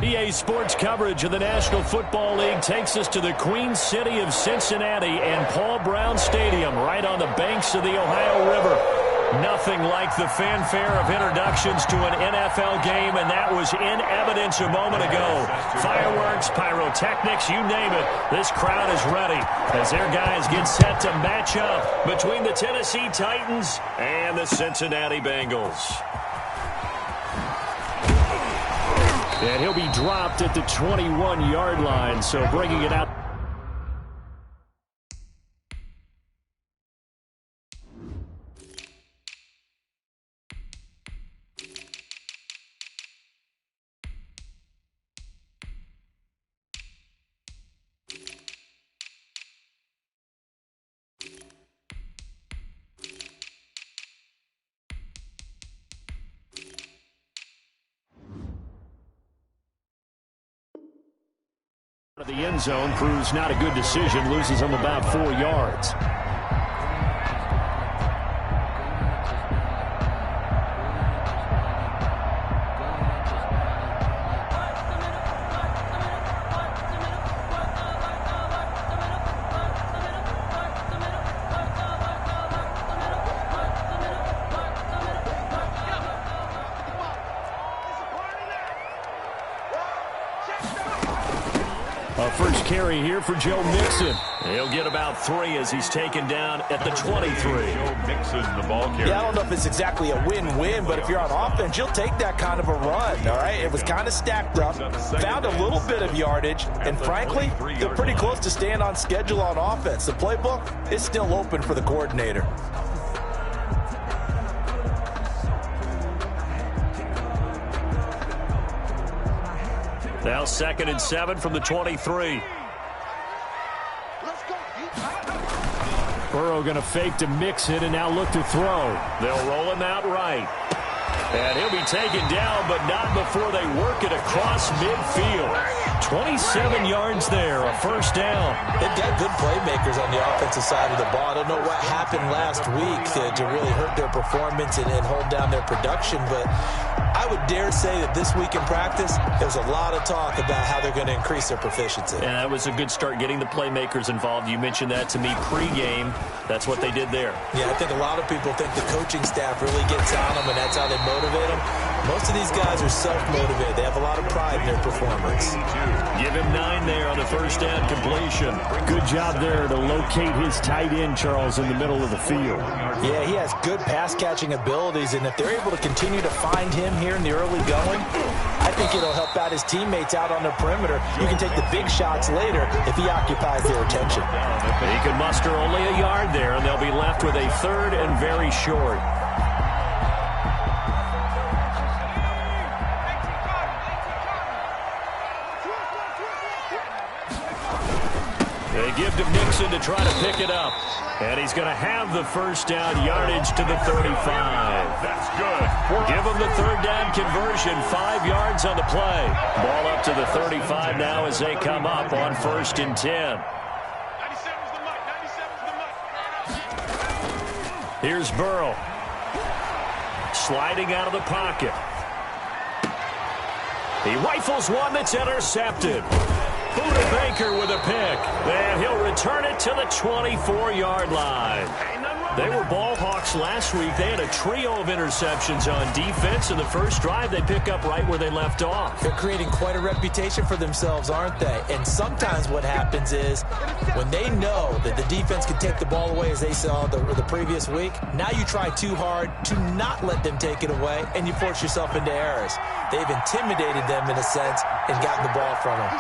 EA Sports coverage of the National Football League takes us to the Queen City of Cincinnati and Paul Brown Stadium right on the banks of the Ohio River. Nothing like the fanfare of introductions to an NFL game, and that was in evidence a moment ago. Fireworks, pyrotechnics, you name it. This crowd is ready as their guys get set to match up between the Tennessee Titans and the Cincinnati Bengals. And he'll be dropped at the 21-yard line, so bringing it out. The end zone proves not a good decision, loses him about 4 yards. First carry here for Joe Mixon. He'll get about 3 as he's taken down at the 23. Joe Mixon, the ball carrier. Yeah, I don't know if it's exactly a win-win, but if you're on offense, you'll take that kind of a run, all right? It was kind of stacked up, found a little bit of yardage, and frankly, they're pretty close to staying on schedule on offense. The playbook is still open for the coordinator. Now 2nd and 7 from the 23. Burrow going to fake to Mixon and now look to throw. They'll roll him out right. And he'll be taken down, but not before they work it across midfield. 27 yards there, a first down. They've got good playmakers on the offensive side of the ball. I don't know what happened last week to really hurt their performance and hold down their production, but I would dare say that this week in practice, there's a lot of talk about how they're going to increase their proficiency. And that was a good start getting the playmakers involved. You mentioned that to me pregame. That's what they did there. Yeah, I think a lot of people think the coaching staff really gets on them, and that's how they motivate them. Most of these guys are self-motivated. They have a lot of pride in their performance. Give him 9 there on the first down completion. Good job there to locate his tight end, Charles, in the middle of the field. Yeah, he has good pass-catching abilities, and if they're able to continue to find him here in the early going, I think it'll help out his teammates out on the perimeter. You can take the big shots later if he occupies their attention. He can muster only a yard there, and they'll be left with a 3rd and very short. They give to Mixon to try to pick it up. And he's going to have the first down yardage to the 35. That's good. Give him the 3rd down conversion, 5 yards on the play. Ball up to the 35 now as they come up on 1st and 10. Here's Burrow. Sliding out of the pocket. He rifles one that's intercepted. Buda Baker with a pick. And he'll return it to the 24-yard line. They were ball hawks last week. They had a trio of interceptions on defense. In the first drive, they pick up right where they left off. They're creating quite a reputation for themselves, aren't they? And sometimes what happens is when they know that the defense can take the ball away, as they saw the previous week, now you try too hard to not let them take it away, and you force yourself into errors. They've intimidated them in a sense and gotten the ball from them.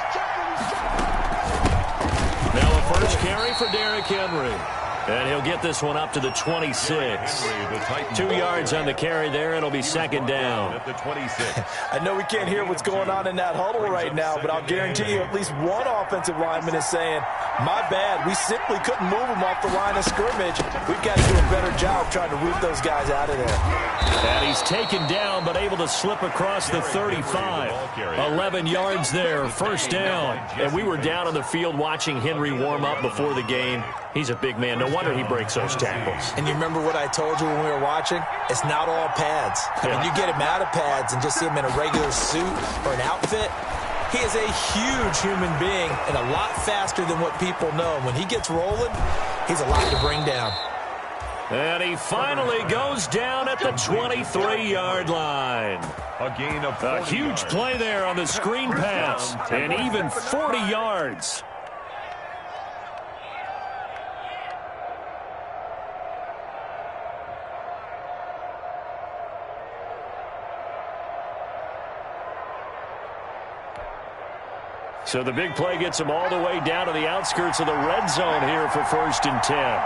Now a first carry for Derrick Henry. And he'll get this one up to the 26. 2 yards on the carry there. It'll be 2nd down. At the 26. I know we can't hear what's going on in that huddle right now, but I'll guarantee you at least one offensive lineman is saying, my bad, we simply couldn't move them off the line of scrimmage. We've got to do a better job trying to root those guys out of there. And he's taken down, but able to slip across the 35. 11 yards there, first down. And we were down on the field watching Henry warm up before the game. He's a big man. No wonder he breaks those tackles. And you remember what I told you when we were watching? It's not all pads. I mean, you get him out of pads and just see him in a regular suit or an outfit, He is a huge human being and a lot faster than what people know. When he gets rolling, he's a lot to bring down. And he finally goes down at the 23-yard line. A gain of 40 A huge yards. play there on the screen pass, and even 40 yards. So the big play gets him all the way down to the outskirts of the red zone here for 1st and 10.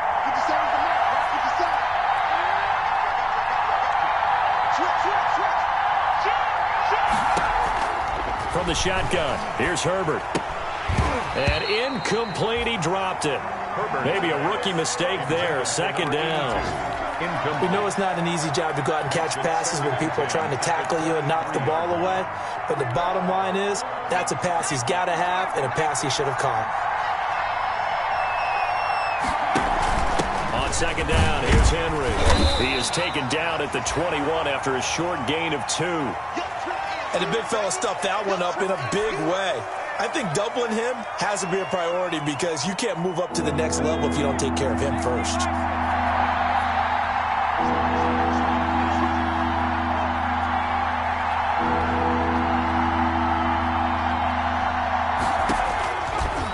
From the shotgun, here's Herbert. And incomplete, he dropped it. Maybe a rookie mistake there, 2nd down. We know it's not an easy job to go out and catch passes when people are trying to tackle you and knock the ball away. But the bottom line is, that's a pass he's got to have and a pass he should have caught. On 2nd down, here's Henry. He is taken down at the 21 after a short gain of 2. And the big fella stuffed that one up in a big way. I think doubling him has to be a priority because you can't move up to the next level if you don't take care of him first.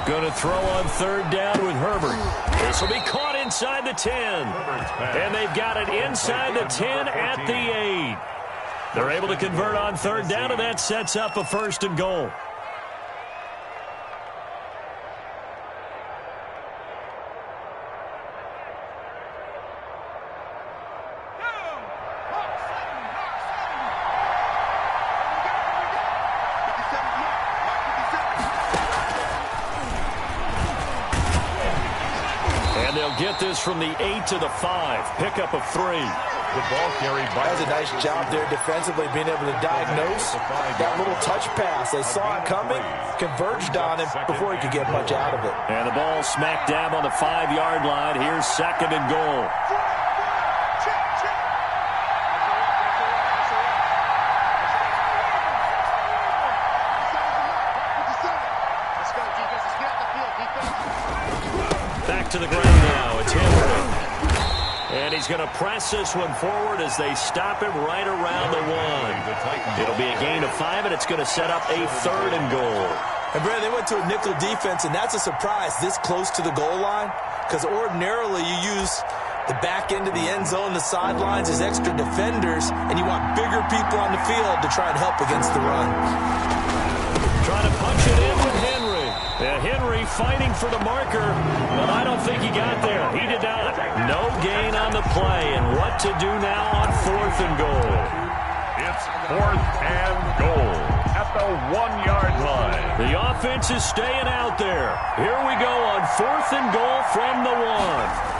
Going to throw on 3rd down with Herbert. This will be caught inside the 10. And they've got it inside the 10 at the 8. They're able to convert on 3rd down, and that sets up a 1st and goal. And they'll get this from the 8 to the 5. Pickup of 3. The ball carried by. That was a nice job there defensively, being able to diagnose that little touch pass. They saw it coming, converged on him before he could get much out of it. And the ball smack dab on the 5-yard line. Here's 2nd and goal. Back to the ground now. It's Henry. And he's going to press this one forward as they stop him right around the 1. It'll be a gain of 5, and it's going to set up a 3rd and goal. And, Brad, they went to a nickel defense, and that's a surprise this close to the goal line because ordinarily you use the back end of the end zone, the sidelines as extra defenders, and you want bigger people on the field to try and help against the run. Trying to punch it in with Henry. Henry fighting for the marker, but I don't think he got there. He did not. No gain on the play, and what to do now on 4th and goal. It's 4th and goal at the 1-yard line. The offense is staying out there. Here we go on 4th and goal from the 1.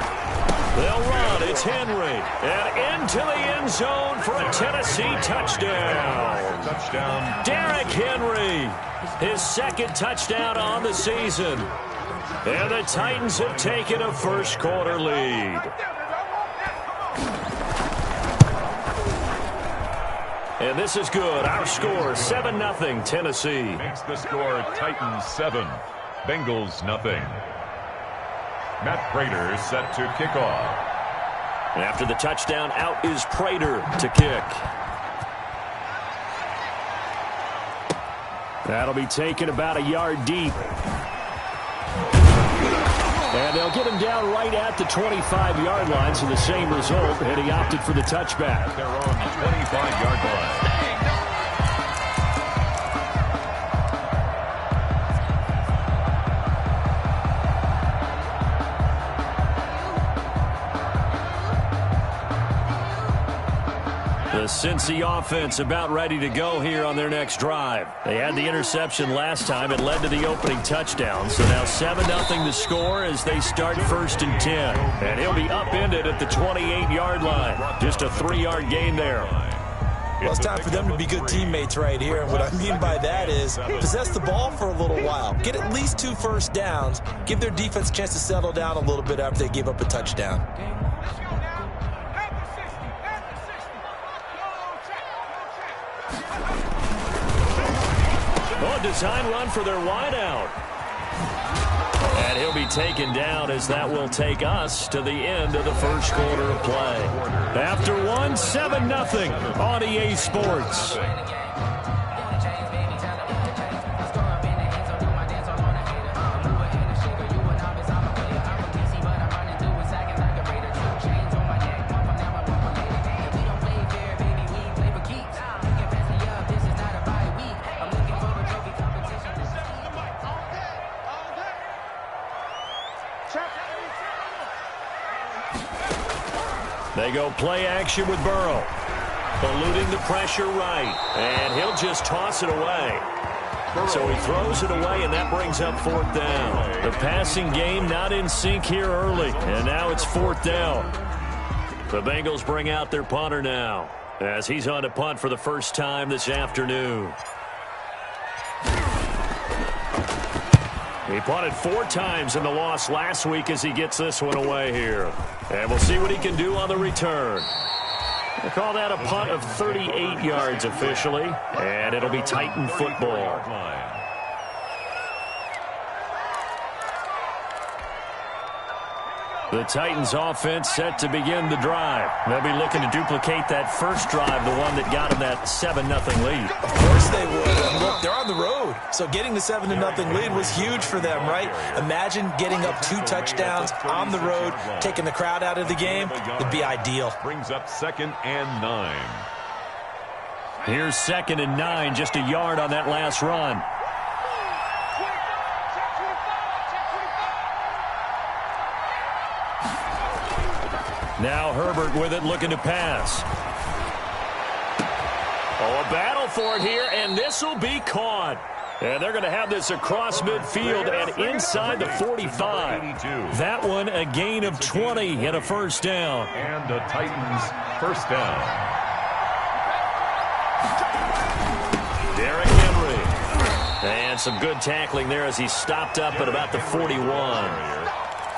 They'll run. It's Henry. And into the end zone for a Tennessee touchdown. Touchdown. Derrick Henry. His 2nd touchdown on the season. And the Titans have taken a first-quarter lead. And this is good. Our score, 7-0 Tennessee. Makes the score Titans 7, Bengals 0. Matt Prater set to kick off. And after the touchdown, out is Prater to kick. That'll be taken about a yard deep. And they'll get him down right at the 25-yard line, so the same result, and he opted for the touchback. Their own 25-yard line. The Cincy offense about ready to go here on their next drive. They had the interception last time. It led to the opening touchdown. So now 7-0 to score as they start 1st and 10. And he'll be upended at the 28-yard line. Just a 3-yard gain there. Well, it's time for them to be good teammates right here. And what I mean by that is possess the ball for a little while. Get at least 2 first downs. Give their defense a chance to settle down a little bit after they give up a touchdown. Oh, design run for their wideout. And he'll be taken down as that will take us to the end of the first quarter of play. After one, 7-0 on EA Sports. They go play action with Burrow. Eluding the pressure right. And he'll just toss it away. So he throws it away, and that brings up 4th down. The passing game not in sync here early. And now it's 4th down. The Bengals bring out their punter now, as he's on to punt for the first time this afternoon. He punted 4 times in the loss last week as he gets this one away here. And we'll see what he can do on the return. We'll call that a punt of 38 yards officially. And it'll be Titan football. The Titans offense set to begin the drive. They'll be looking to duplicate that first drive, the one that got them that 7-0 lead. Of course they would. And look, they're on the road. So getting the 7-0 lead was huge for them, right? Imagine getting up 2 touchdowns on the road, taking the crowd out of the game. It'd be ideal. Brings up 2nd and 9. Here's 2nd and 9, just a yard on that last run. Now Herbert with it, looking to pass. Oh, a battle for it here, and this will be caught. And they're going to have this across midfield and inside the 45. That one a gain of 20 and a first down. And the Titans first down. Derrick Henry. And some good tackling there as he stopped up at about the 41.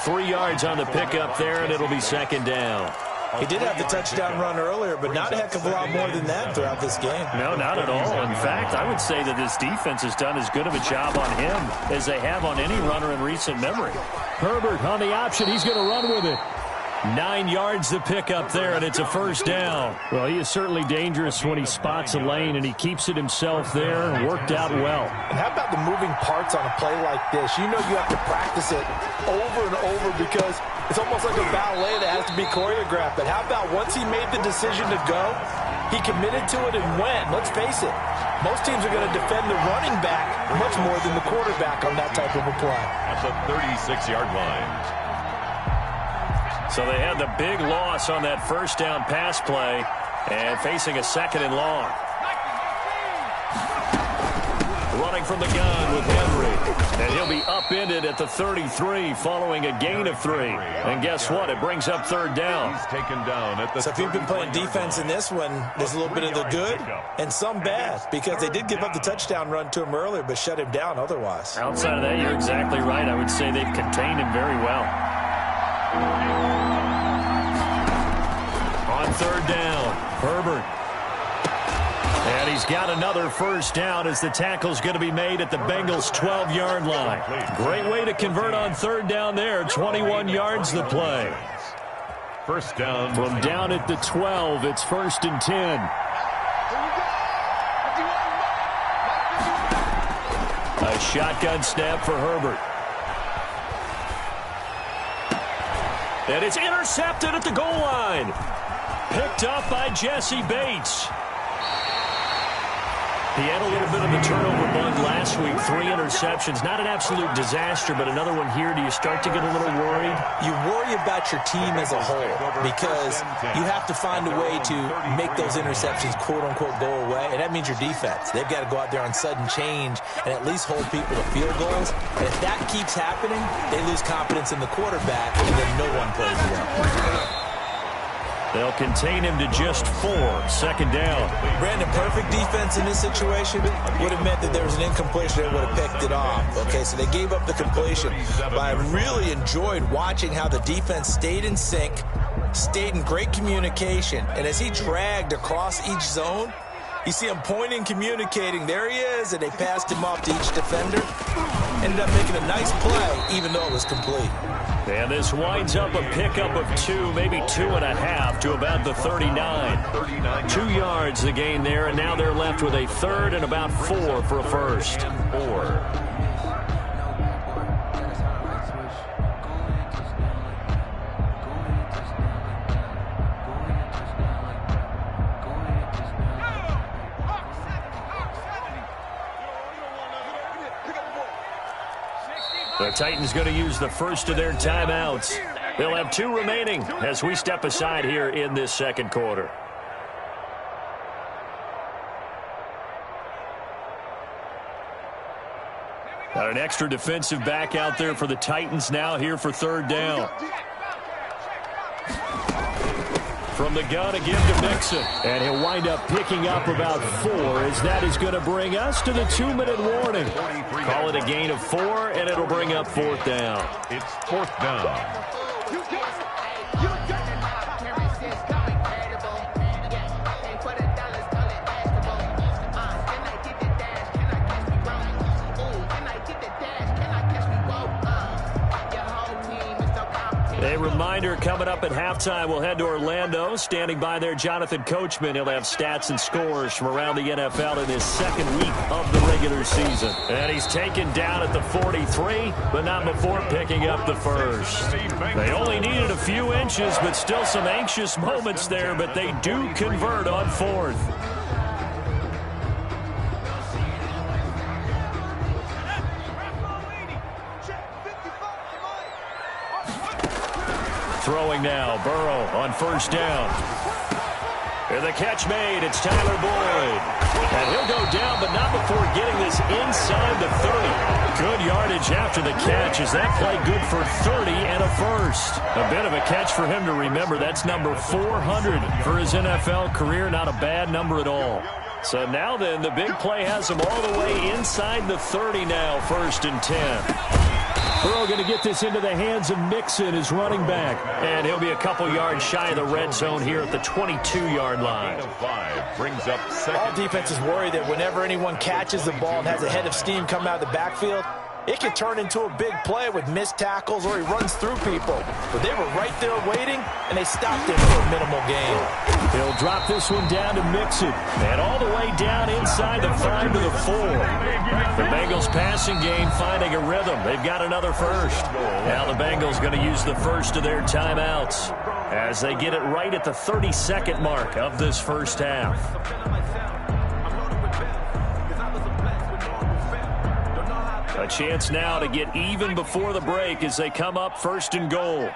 3 yards on the pickup there, and it'll be 2nd down. He did have the touchdown run earlier, but not a heck of a lot more than that throughout this game. No, not at all. In fact, I would say that this defense has done as good of a job on him as they have on any runner in recent memory. Herbert on the option. He's going to run with it. 9 yards to pick up there, and it's a first down. Well, he is certainly dangerous when he spots a lane, and he keeps it himself there and worked out well. And how about the moving parts on a play like this? You know you have to practice it over and over because it's almost like a ballet that has to be choreographed. But how about once he made the decision to go, he committed to it and went. Let's face it, most teams are going to defend the running back much more than the quarterback on that type of a play. At the 36-yard line. So they had the big loss on that first down pass play and facing a 2nd and long. Running from the gun with Henry. And he'll be upended at the 33 following a gain of 3. And guess what? It brings up 3rd down. He's taken down at the So if you've been playing defense in this one, there's a little bit of the good and some bad because they did give up the touchdown run to him earlier but shut him down otherwise. Outside of that, you're exactly right. I would say they've contained him very well. On 3rd down, Herbert. And he's got another first down as the tackle's going to be made at the Bengals' 12-yard line. Great way to convert on 3rd down there. 21 yards the play. First down. From down at the 12, it's 1st and 10. A shotgun snap for Herbert. And it's intercepted at the goal line. Picked up by Jesse Bates. He had a little bit of a turnover bug last week. 3 interceptions. Not an absolute disaster, but another one here. Do you start to get a little worried? You worry about your team as a whole because you have to find a way to make those interceptions, quote-unquote, go away, and that means your defense. They've got to go out there on sudden change and at least hold people to field goals. And if that keeps happening, they lose confidence in the quarterback, and then no one plays well. They'll contain him to just 4. 2nd down. Brandon, perfect defense in this situation would have meant that there was an incompletion that would have picked it off. Okay, so they gave up the completion. But I really enjoyed watching how the defense stayed in sync, stayed in great communication. And as he dragged across each zone, You see him pointing, communicating. There he is, and they passed him off to each defender. Ended up making a nice play, even though it was complete. And this winds up a pickup of 2, maybe 2.5 to about the 39. 2 yards the gain there, and now they're left with a third and about 4 for a first. 4. The Titans going to use the first of their timeouts. They'll have 2 remaining as we step aside here in this second quarter. Got an extra defensive back out there for the Titans now here for third down. From the gun again to Mixon. And he'll wind up picking up about 4 as that is going to bring us to the 2-minute warning. Call it a gain of 4, and it'll bring up 4th down. It's 4th down. A reminder, coming up at halftime, we'll head to Orlando. Standing by there, Jonathan Coachman. He'll have stats and scores from around the NFL in his second week of the regular season. And he's taken down at the 43, but not before picking up the first. They only needed a few inches, but still some anxious moments there, but they do convert on 4th. Throwing now, Burrow on first down. And the catch made, it's Tyler Boyd. And he'll go down, but not before getting this inside the 30. Good yardage after the catch. Is that play good for 30 and a first? A bit of a catch for him to remember. That's number 400 for his NFL career. Not a bad number at all. So now then, the big play has him all the way inside the 30 now, 1st and 10. Burrow going to get this into the hands of Mixon, his running back. And he'll be a couple yards shy of the red zone here at the 22-yard line. 5 brings up second. All defenses worry that whenever anyone catches the ball and has a head of steam come out of the backfield, it can turn into a big play with missed tackles or he runs through people. But they were right there waiting, and they stopped him for a minimal gain. He'll drop this one down to Mixon. And all the way down inside the 5 to the 4. The Bengals passing game finding a rhythm. They've got another first. Now the Bengals going to use the first of their timeouts as they get it right at the 32nd mark of this first half. A chance now to get even before the break as they come up 1st and goal.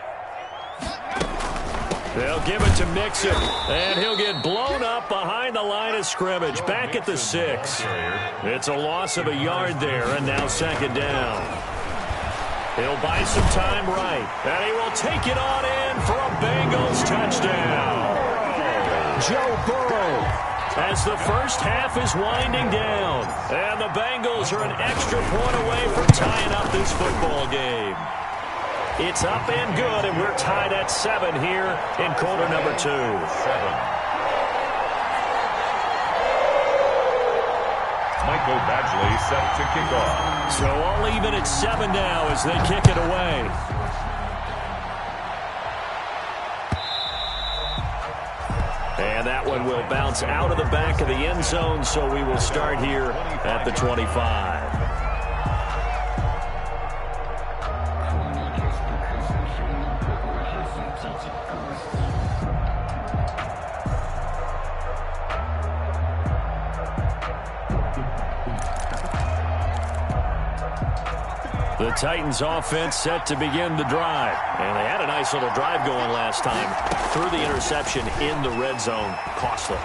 They'll give it to Mixon, and he'll get blown up behind the line of scrimmage, back at the 6. It's a loss of a yard there, and now 2nd down. He'll buy some time right, and he will take it on in for a Bengals touchdown. Joe Burrow. As the first half is winding down, and the Bengals are an extra point away from tying up this football game. It's up and good, and we're tied at 7 here in quarter number 2. 7. Michael Badgley set to kick off. So all even at 7 now as they kick it away. And that one will bounce out of the back of the end zone, so we will start here at the 25. The Titans offense set to begin the drive. And they had a nice little drive going last time. Threw the interception in the red zone. Costly.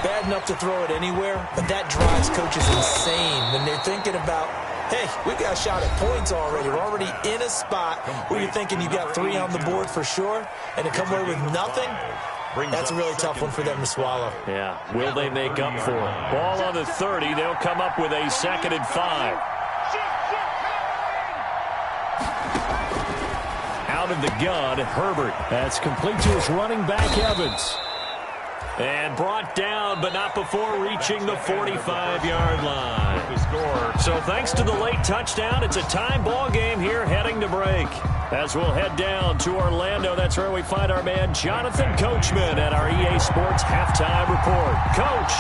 Bad enough to throw it anywhere, but that drives coaches insane when they're thinking about, hey, we've got a shot at points already. We're already in a spot where you're thinking you got 3 on the board for sure, and to come away with nothing, that's a really tough one for them to swallow. Yeah, will they make up for it? Ball on the 30. They'll come up with a 2nd and 5. Out of the gun, Herbert. That's complete to his running back, Evans. And brought down, but not before reaching the 45-yard line. So thanks to the late touchdown, it's a time ball game here heading to break. As we'll head down to Orlando, that's where we find our man Jonathan Coachman at our EA Sports Halftime Report. Coach.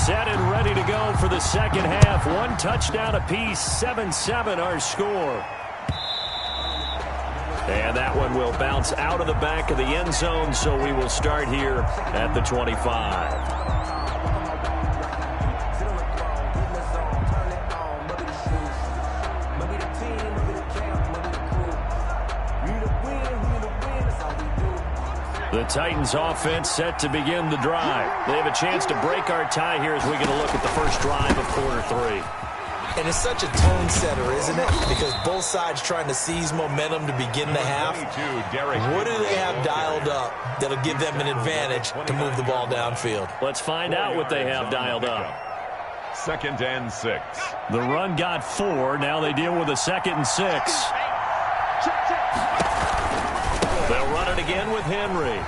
Set and ready to go for the second half. One touchdown apiece, 7-7 our score. And that one will bounce out of the back of the end zone, so we will start here at the 25. The Titans offense set to begin the drive. They have a chance to break our tie here as we get a look at the first drive of quarter 3. And it's such a tone setter, isn't it? Because both sides trying to seize momentum to begin the half. What do they have dialed up that'll give them an advantage to move the ball downfield? Let's find out what they have dialed up. 2nd and 6. The run got 4. Now they deal with a 2nd and 6. They'll run it again with Henry.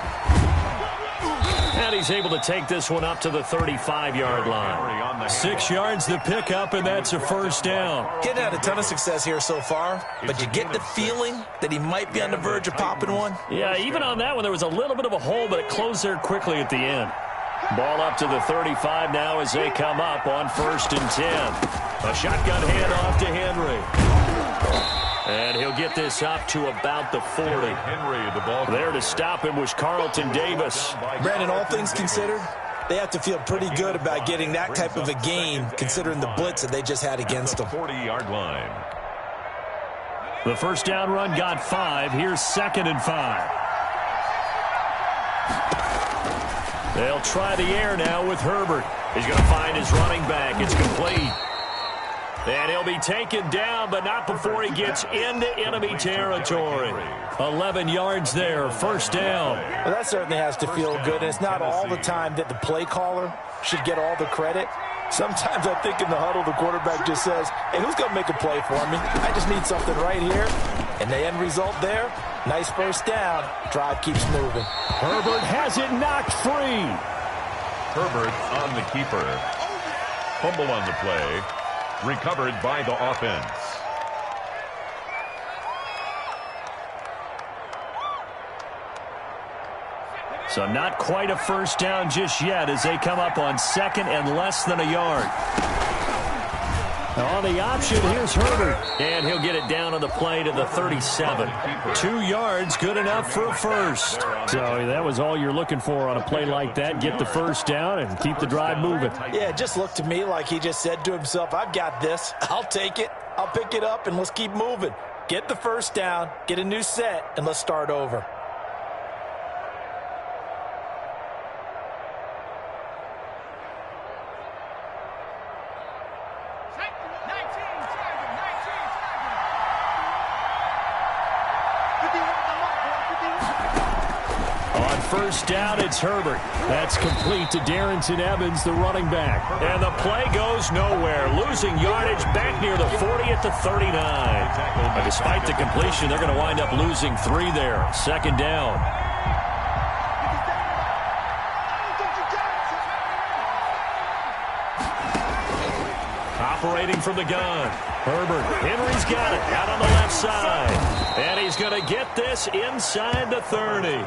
And he's able to take this one up to the 35-yard line. 6 yards the pickup, and that's a first down. Getting had a ton of success here so far, but you get the feeling that he might be on the verge of popping one. Yeah, even on that one, there was a little bit of a hole, but it closed there quickly at the end. Ball up to the 35 now as they come up on 1st and 10. A shotgun handoff to Henry. And he'll get this up to about the 40. There to stop him was Carlton Davis. Brandon, all things considered, they have to feel pretty good about getting that type of a gain, considering the blitz that they just had against them. 40-yard line. The first down run got 5. Here's 2nd and 5. They'll try the air now with Herbert. He's going to find his running back. It's complete. And he'll be taken down, but not before he gets into enemy territory. 11 yards there, first down. Well, that certainly has to feel good, and it's not all the time that the play caller should get all the credit. Sometimes I think in the huddle, the quarterback just says, hey, who's going to make a play for me? I just need something right here. And the end result there, nice first down. Drive keeps moving. Herbert has it knocked free. Herbert on the keeper. Fumble on the play. Recovered by the offense. So not quite a first down just yet as they come up on 2nd and less than a yard. On the option, here's Herbert. And he'll get it down on the play to the 37. 2 yards, good enough for a first. So that was all you're looking for on a play like that. Get the first down and keep the drive moving. Yeah, it just looked to me like he just said to himself, I've got this. I'll take it. I'll pick it up, and let's keep moving. Get the first down, get a new set, and let's start over. First down, it's Herbert. That's complete to Darrington Evans, the running back. And the play goes nowhere. Losing yardage back near the 40 at the 39. But despite the completion, they're going to wind up losing 3 there. 2nd down. Operating from the gun. Herbert. Henry's got it out on the left side. And he's going to get this inside the 30.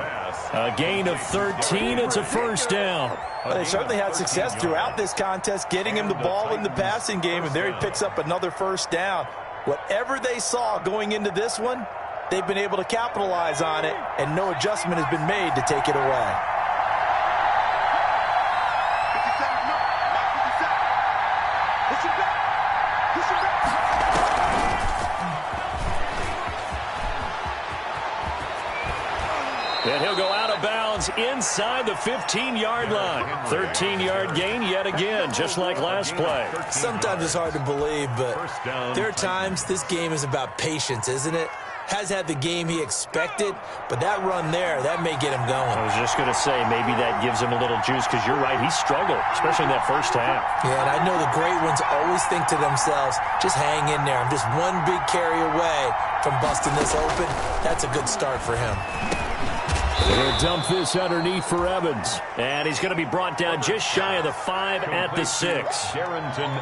A gain of 13. It's a first down. Well, they certainly had success throughout this contest, getting him the ball in the passing game, and there he picks up another first down. Whatever they saw going into this one, they've been able to capitalize on it, and no adjustment has been made to take it away. And he'll go out of bounds inside the 15-yard line. 13-yard gain yet again, just like last play. Sometimes it's hard to believe, but there are times this game is about patience, isn't it? Has had the game he expected, but that run there, that may get him going. I was just going to say, maybe that gives him a little juice, because you're right, he struggled, especially in that first half. Yeah, and I know the great ones always think to themselves, just hang in there. I'm just one big carry away from busting this open. That's a good start for him. He'll dump this underneath for Evans. And he's going to be brought down just shy of the 5 at the 6.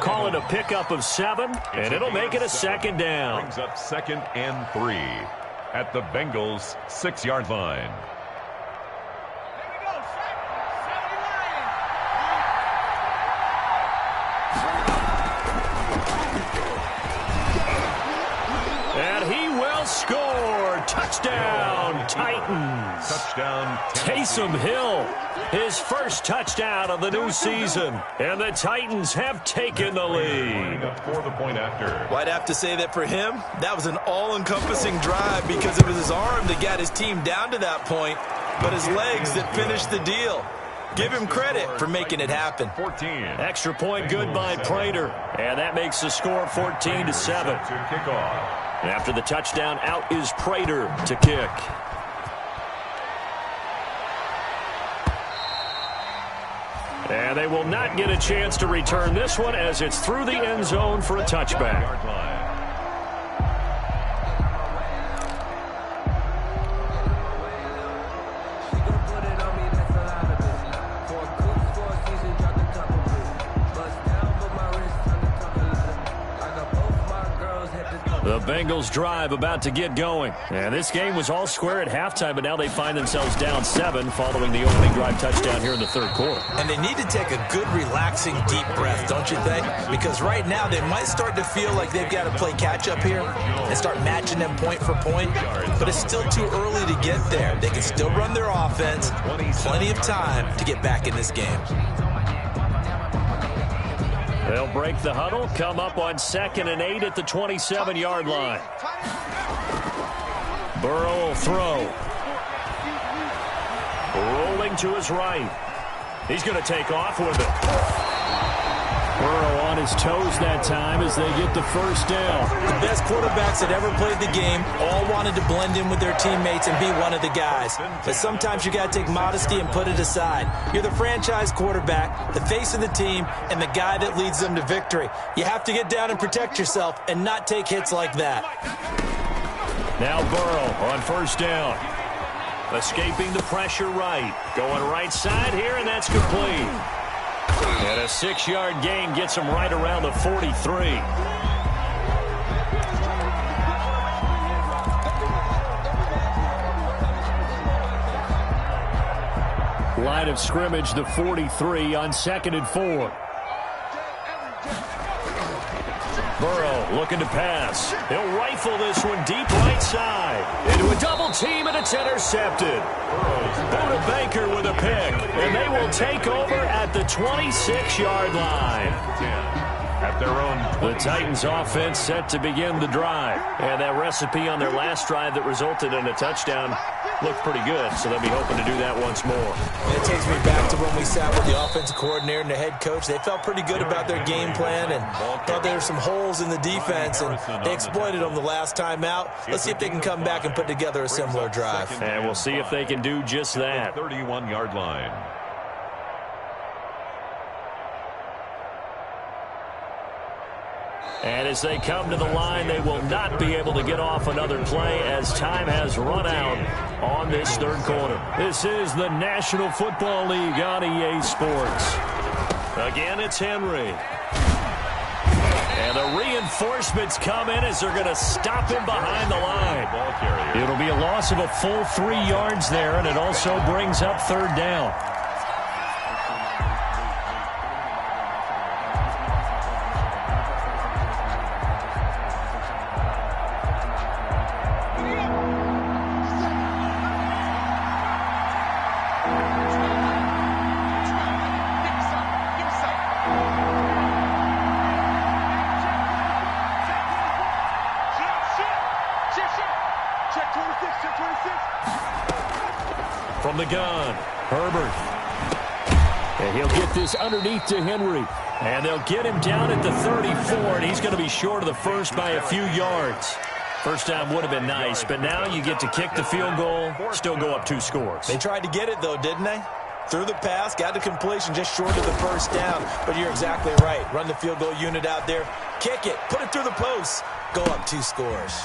Call it a pickup of 7, and it'll make it a second down. Brings up 2nd and 3 at the Bengals' 6-yard line. And he will score. Touchdown, Titans. Touchdown, Taysom Hill, his first touchdown of the new season. And the Titans have taken the lead. For the point after. Well, I'd have to say that for him, that was an all-encompassing drive because it was his arm that got his team down to that point, but his legs that finished the deal. Give him credit for making it happen. 14. Extra point good by Prater. And that makes the score 14-7. To kick off. After the touchdown, out is Prater to kick. And they will not get a chance to return this one as it's through the end zone for a touchback. The Bengals drive about to get going. And this game was all square at halftime, but now they find themselves down 7 following the opening drive touchdown here in the third quarter. And they need to take a good, relaxing, deep breath, don't you think? Because right now they might start to feel like they've got to play catch-up here and start matching them point for point. But it's still too early to get there. They can still run their offense. Plenty of time to get back in this game. They'll break the huddle, come up on 2nd and 8 at the 27-yard line. Burrow will throw. Rolling to his right. He's going to take off with it. Burrow on his toes that time as they get the first down. The best quarterbacks that ever played the game all wanted to blend in with their teammates and be one of the guys. But sometimes you got to take modesty and put it aside. You're the franchise quarterback, the face of the team, and the guy that leads them to victory. You have to get down and protect yourself and not take hits like that. Now Burrow on first down. Escaping the pressure right. Going right side here, and that's complete. And a 6-yard gain gets him right around the 43. Line of scrimmage, the 43 on 2nd and 4. Burrow looking to pass. He'll rifle this one deep right side. Into a double team, and it's intercepted. Buda Baker with a pick, and they will take over at the 26-yard line. At their own. The Titans offense set to begin the drive. And that recipe on their last drive that resulted in a touchdown looked pretty good, so they'll be hoping to do that once more. And it takes me back to when we sat with the offensive coordinator and the head coach. They felt pretty good about their game plan and thought there were some holes in the defense, and they exploited them the last time out. Let's see if they can come back and put together a similar drive. And we'll see if they can do just that. 31-yard line. And as they come to the line, they will not be able to get off another play as time has run out on this third quarter. This is the National Football League on EA Sports. Again, it's Henry. And the reinforcements come in as they're going to stop him behind the line. It'll be a loss of a full 3 yards there, and it also brings up third down. From the gun, Herbert. And he'll get this underneath to Henry. And they'll get him down at the 34, and he's going to be short of the first by a few yards. First down would have been nice, but now you get to kick the field goal, still go up 2 scores. They tried to get it, though, didn't they? Threw the pass, got the completion just short of the first down. But you're exactly right. Run the field goal unit out there, kick it, put it through the post, go up 2 scores.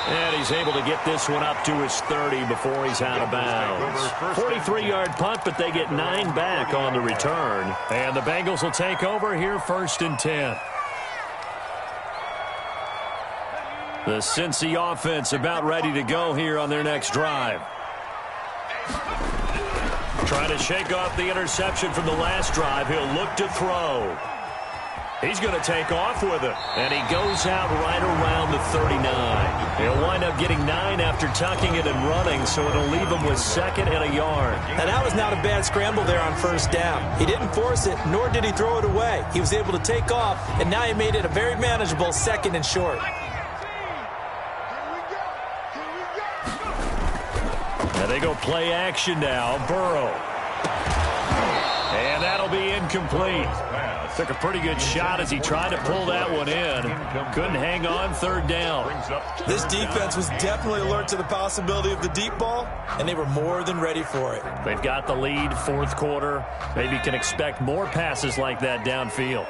And he's able to get this one up to his 30 before he's out of bounds. 43-yard punt, but they get 9 back on the return. And the Bengals will take over here 1st and 10. The Cincy offense about ready to go here on their next drive. Trying to shake off the interception from the last drive. He'll look to throw. He's going to take off with it. And he goes out right around the 39. He'll wind up getting 9 after tucking it and running, so it'll leave him with 2nd and a yard. And that was not a bad scramble there on 1st down. He didn't force it, nor did he throw it away. He was able to take off, and now he made it a very manageable 2nd and short. And they go play action now. Burrow. And that'll be incomplete. Took a pretty good shot as he tried to pull that one in. Couldn't hang on 3rd down. This defense was definitely alert to the possibility of the deep ball, and they were more than ready for it. They've got the lead 4th quarter. Maybe can expect more passes like that downfield.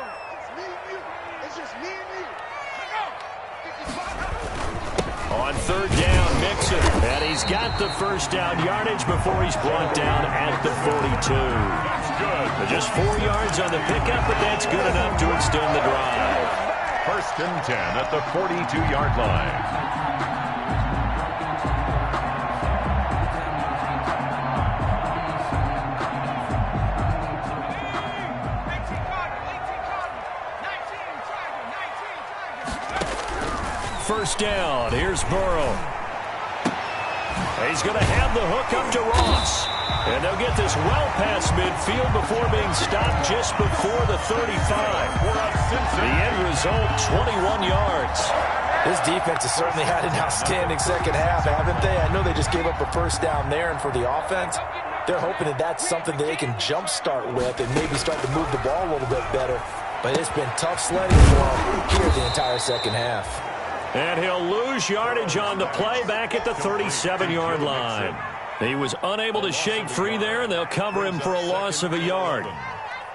On 3rd down, Mixon. And he's got the 1st down yardage before he's brought down at the 42. Just 4 yards on the pickup, but that's good enough to extend the drive. 1st and 10 at the 42-yard line. First down. Here's Burrow. He's going to have the hook up to Ross. And they'll get this well past midfield before being stopped just before the 35. The end result, 21 yards. This defense has certainly had an outstanding 2nd half, haven't they? I know they just gave up a 1st down there, and for the offense, they're hoping that that's something that they can jumpstart with and maybe start to move the ball a little bit better. But it's been tough sledding for them here the entire 2nd half. And he'll lose yardage on the play back at the 37-yard line. He was unable to shake free there, and they'll cover him for a loss of a yard.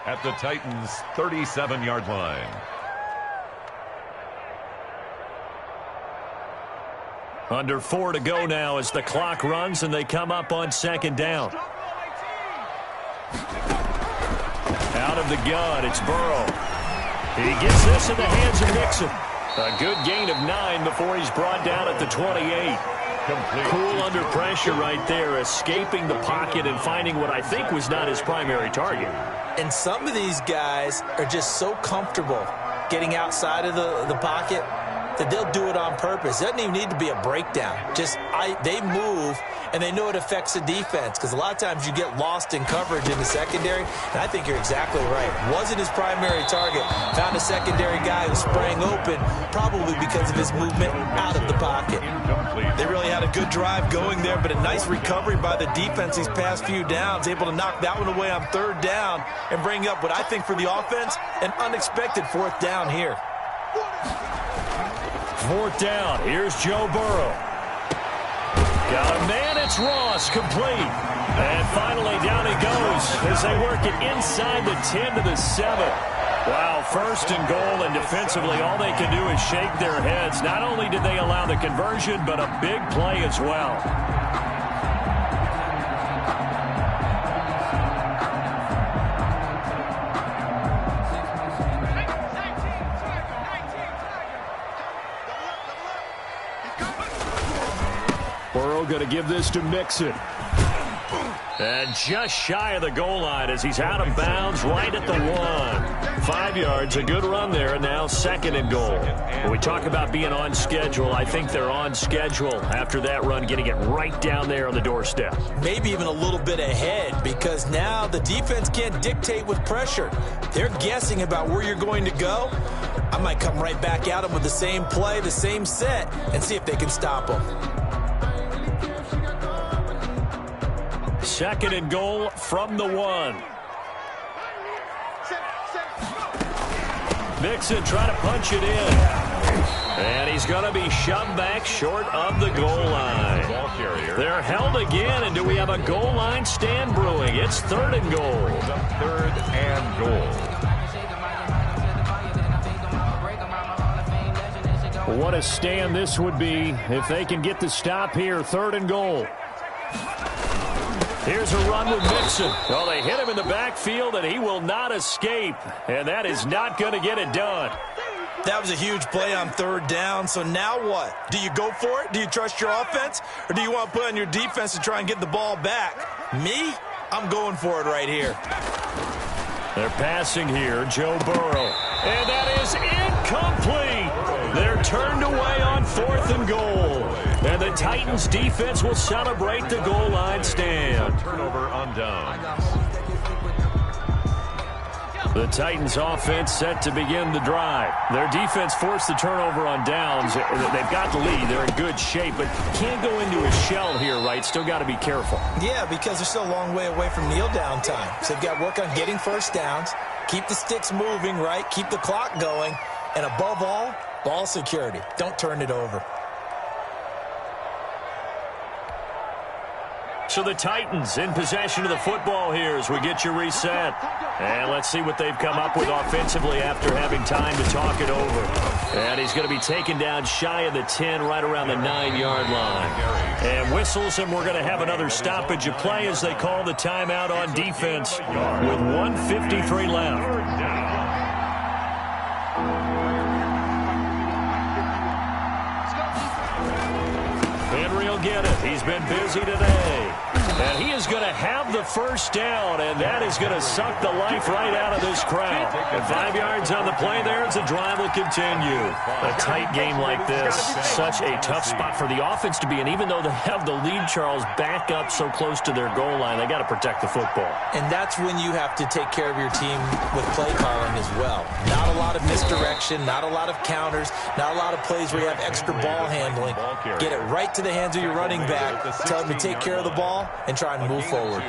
At the Titans' 37-yard line. Under 4 to go now as the clock runs, and they come up on 2nd down. Out of the gun, it's Burrow. He gets this in the hands of Mixon. A good gain of 9 before he's brought down at the 28. Cool under pressure right there, escaping the pocket and finding what I think was not his primary target. And some of these guys are just so comfortable getting outside of the pocket that they'll do it on purpose. It doesn't even need to be a breakdown. They move, and they know it affects the defense, because a lot of times you get lost in coverage in the secondary, and I think you're exactly right. Wasn't his primary target. Found a secondary guy who sprang open, probably because of his movement out of the pocket. They really had a good drive going there, but a nice recovery by the defense these past few downs, able to knock that one away on 3rd down and bring up what I think for the offense, an unexpected 4th down here. 4th down. Here's Joe Burrow. Got a man. It's Ross. Complete. And finally down he goes as they work it inside the 10 to the 7. Wow, 1st and goal, and defensively all they can do is shake their heads. Not only did they allow the conversion, but a big play as well. Burrow going to give this to Mixon. And just shy of the goal line as he's out of bounds right at the 1. 5 yards, a good run there, and now 2nd and goal. When we talk about being on schedule, I think they're on schedule after that run, getting it right down there on the doorstep. Maybe even a little bit ahead, because now the defense can't dictate with pressure. They're guessing about where you're going to go. I might come right back at them with the same play, the same set, and see if they can stop them. 2nd and goal from the 1. Mixon trying to punch it in. And he's going to be shoved back short of the goal line. They're held again, and do we have a goal line stand brewing? It's 3rd and goal. 3rd and goal. What a stand this would be if they can get the stop here. 3rd and goal. Here's a run with Mixon. Oh, they hit him in the backfield, and he will not escape. And that is not going to get it done. That was a huge play on 3rd down. So now what? Do you go for it? Do you trust your offense? Or do you want to put on your defense to try and get the ball back? Me? I'm going for it right here. They're passing here, Joe Burrow. And that is incomplete. They're turned away on 4th and goal. And the Titans defense will celebrate the goal line stand. Turnover on downs. The Titans offense set to begin the drive. Their defense forced the turnover on downs. They've got the lead. They're in good shape, but can't go into a shell here, right? Still got to be careful. Yeah, because they're still a long way away from kneel down time. So they've got to work on getting first downs, keep the sticks moving, right? Keep the clock going, and above all, ball security. Don't turn it over. So the Titans in possession of the football here as we get you reset. And let's see what they've come up with offensively after having time to talk it over. And he's going to be taken down shy of the 10, right around the 9-yard line. And whistles, and we're going to have another stoppage of play as they call the timeout on defense with 1:53 left. Henry will get it. He's been busy today. And he is going to have the first down, and that is going to suck the life right out of this crowd. And 5 yards on the play there as the drive will continue. A tight game like this, such a tough spot for the offense to be in. Even though they have the lead, Charles, back up so close to their goal line, they got to protect the football. And that's when you have to take care of your team with play calling as well. Not a lot of misdirection, not a lot of counters, not a lot of plays where you have extra ball handling. Get it right to the hands of your running back, tell him to take care of the ball, and try and move forward.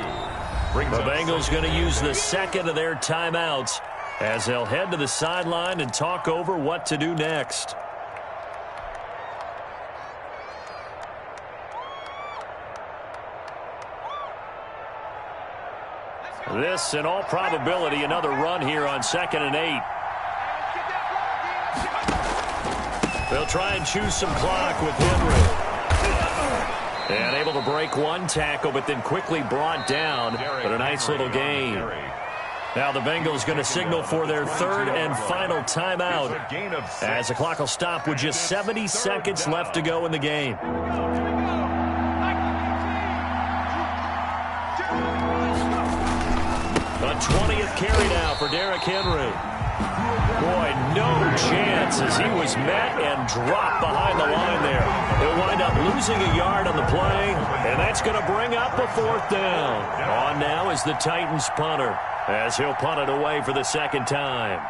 The Bengals going to use the second of their timeouts as they'll head to the sideline and talk over what to do next. This, in all probability, another run here on 2nd and 8. They'll try and choose some clock with Henry. And able to break one tackle, but then quickly brought down. But a nice little gain. Now the Bengals going to signal for their 3rd and final timeout as the clock will stop with just 70 seconds left to go in the game. A 20th carry now for Derrick Henry. Boy, no chance as he was met and dropped behind the line there. He'll wind up losing a yard on the play, and that's going to bring up a 4th down. On now is the Titans punter as he'll punt it away for the 2nd time.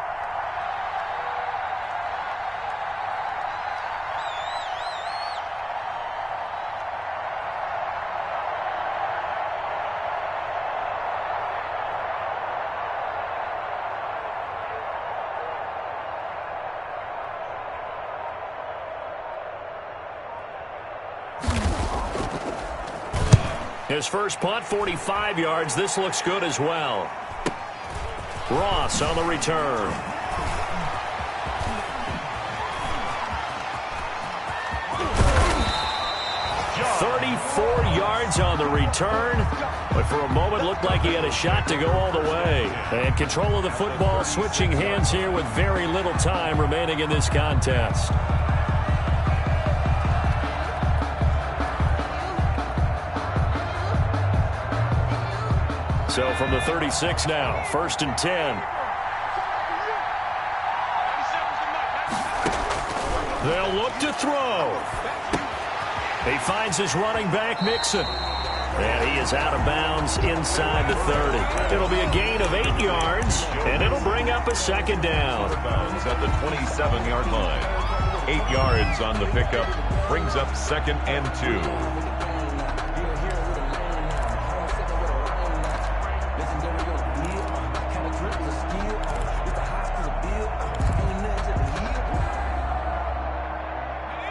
His first punt, 45 yards. This looks good as well. Ross on the return. Yards on the return, but for a moment looked like he had a shot to go all the way. And control of the football, switching hands here with very little time remaining in this contest. So from the 36 now, 1st and 10. They'll look to throw. He finds his running back, Mixon. And he is out of bounds inside the 30. It'll be a gain of 8 yards, and it'll bring up a 2nd down. Bounds at the 27-yard line. 8 yards on the pickup. Brings up 2nd and 2.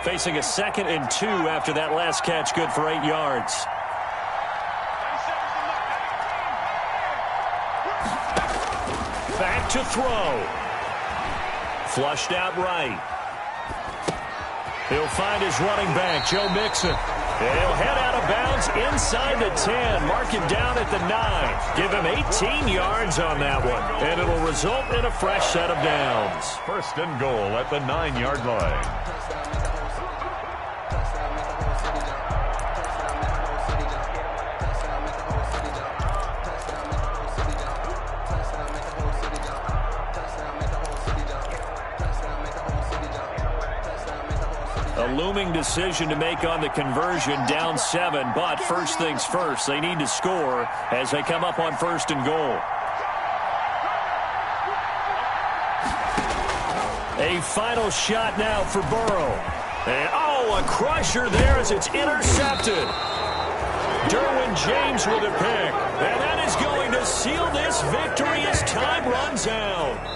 Facing a 2nd and 2 after that last catch, good for 8 yards. Back to throw. Flushed out right. He'll find his running back, Joe Mixon. And he'll head out of bounds inside the 10. Mark him down at the 9. Give him 18 yards on that one. And it'll result in a fresh set of downs. First and goal at the 9-yard line. A looming decision to make on the conversion, down 7. But first things first, they need to score as they come up on first and goal. A final shot now for Burrow. And, a crusher there as it's intercepted. Derwin James with a pick. And that is going to seal this victory as time runs out.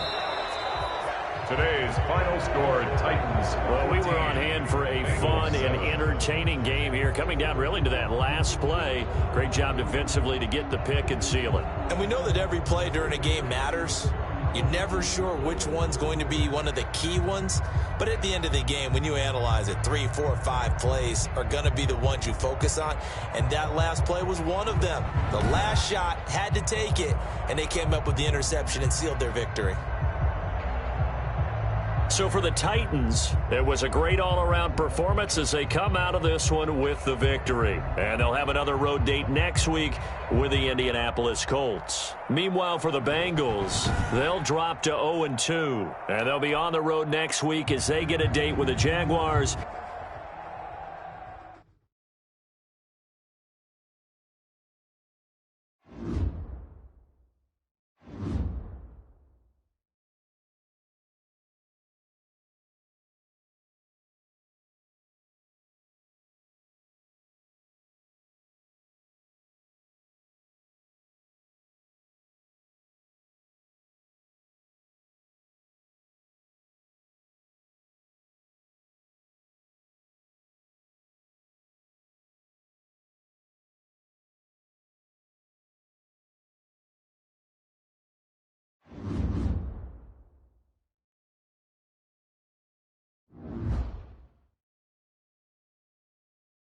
Today's final score, Titans. Well, we were on hand for a fun and entertaining game here, coming down really to that last play. Great job defensively to get the pick and seal it. And we know that every play during a game matters. You're never sure which one's going to be one of the key ones. But at the end of the game, when you analyze it, 3, 4, 5 plays are going to be the ones you focus on. And that last play was one of them. The last shot had to take it, and they came up with the interception and sealed their victory. So for the Titans, it was a great all-around performance as they come out of this one with the victory. And they'll have another road date next week with the Indianapolis Colts. Meanwhile, for the Bengals, they'll drop to 0-2. And they'll be on the road next week as they get a date with the Jaguars.